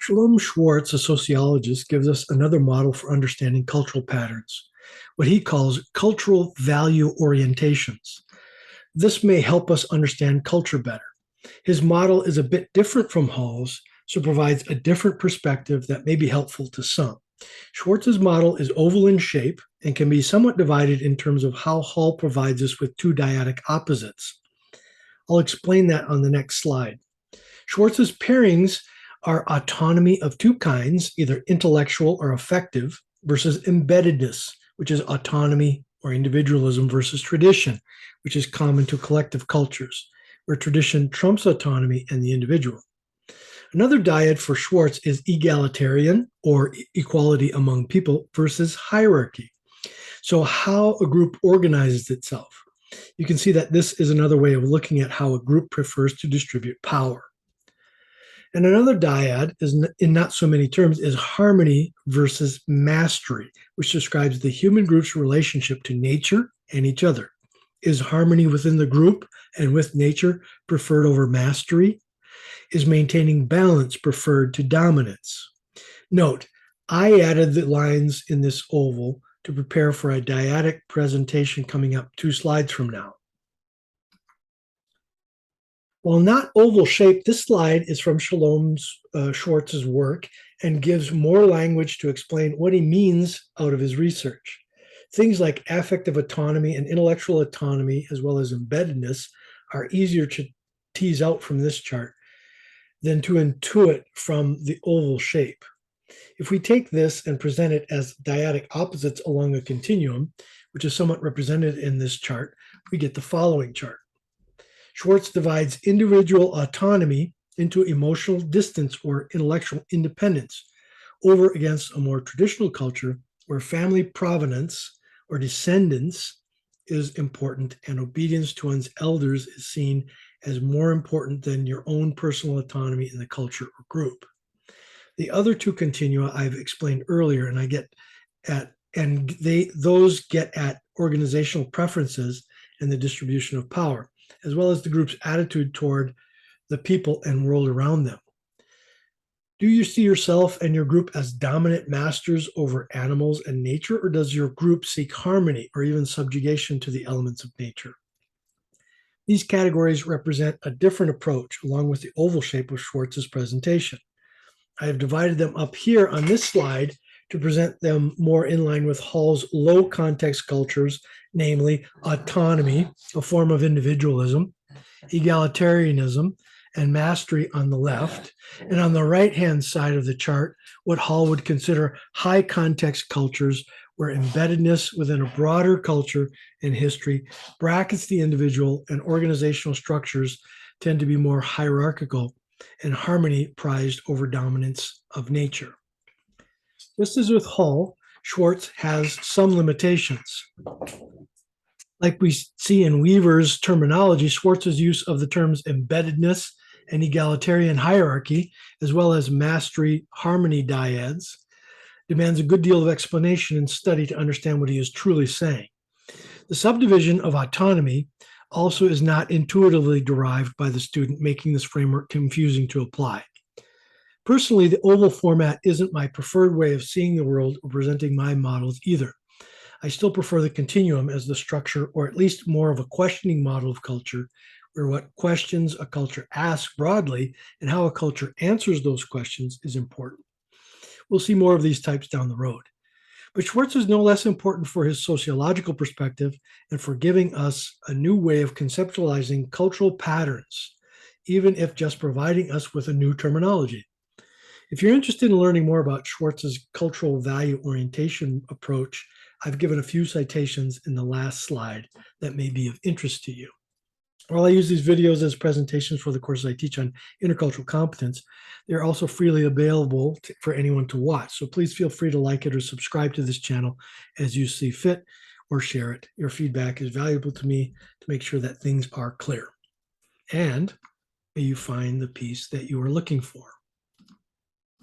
Shalom Schwartz, a sociologist, gives us another model for understanding cultural patterns, what he calls cultural value orientations. This may help us understand culture better. His model is a bit different from Hall's, so provides a different perspective that may be helpful to some. Schwartz's model is oval in shape and can be somewhat divided in terms of how Hall provides us with two dyadic opposites. I'll explain that on the next slide. Schwartz's pairings are autonomy of two kinds, either intellectual or affective, versus embeddedness, which is autonomy or individualism, versus tradition, which is common to collective cultures, where tradition trumps autonomy and the individual. Another dyad for Schwartz is egalitarian, or equality among people, versus hierarchy. So how a group organizes itself. You can see that this is another way of looking at how a group prefers to distribute power. And another dyad, is in not so many terms, is harmony versus mastery, which describes the human group's relationship to nature and each other. Is harmony within the group and with nature preferred over mastery? Is maintaining balance preferred to dominance? Note, I added the lines in this oval to prepare for a dyadic presentation coming up 2 slides from now. While not oval shaped, this slide is from Schwartz's work and gives more language to explain what he means out of his research. Things like affective autonomy and intellectual autonomy, as well as embeddedness, are easier to tease out from this chart than to intuit from the oval shape. If we take this and present it as dyadic opposites along a continuum, which is somewhat represented in this chart, we get the following chart. Schwartz divides individual autonomy into emotional distance or intellectual independence over against a more traditional culture where family provenance or descendants is important and obedience to one's elders is seen as more important than your own personal autonomy in the culture or group. The other two continua I've explained earlier, and those get at organizational preferences and the distribution of power, as well as the group's attitude toward the people and world around them. Do you see yourself and your group as dominant masters over animals and nature, or does your group seek harmony or even subjugation to the elements of nature? These categories represent a different approach along with the oval shape of Schwartz's presentation. I have divided them up here on this slide to present them more in line with Hall's low context cultures, namely autonomy, a form of individualism, egalitarianism, and mastery on the left, and on the right-hand side of the chart, what Hall would consider high context cultures where embeddedness within a broader culture and history brackets the individual and organizational structures tend to be more hierarchical and harmony prized over dominance of nature. Just as with Hall, Schwartz has some limitations. Like we see in Weaver's terminology, Schwartz's use of the terms embeddedness and egalitarian hierarchy, as well as mastery harmony dyads, demands a good deal of explanation and study to understand what he is truly saying. The subdivision of autonomy also is not intuitively derived by the student, making this framework confusing to apply. Personally, the oval format isn't my preferred way of seeing the world or presenting my models either. I still prefer the continuum as the structure, or at least more of a questioning model of culture, where what questions a culture asks broadly and how a culture answers those questions is important. We'll see more of these types down the road. But Schwartz is no less important for his sociological perspective and for giving us a new way of conceptualizing cultural patterns, even if just providing us with a new terminology. If you're interested in learning more about Schwartz's cultural value orientation approach, I've given a few citations in the last slide that may be of interest to you. While I use these videos as presentations for the courses I teach on intercultural competence, they're also freely available for anyone to watch. So please feel free to like it or subscribe to this channel as you see fit, or share it. Your feedback is valuable to me to make sure that things are clear. And may you find the peace that you are looking for.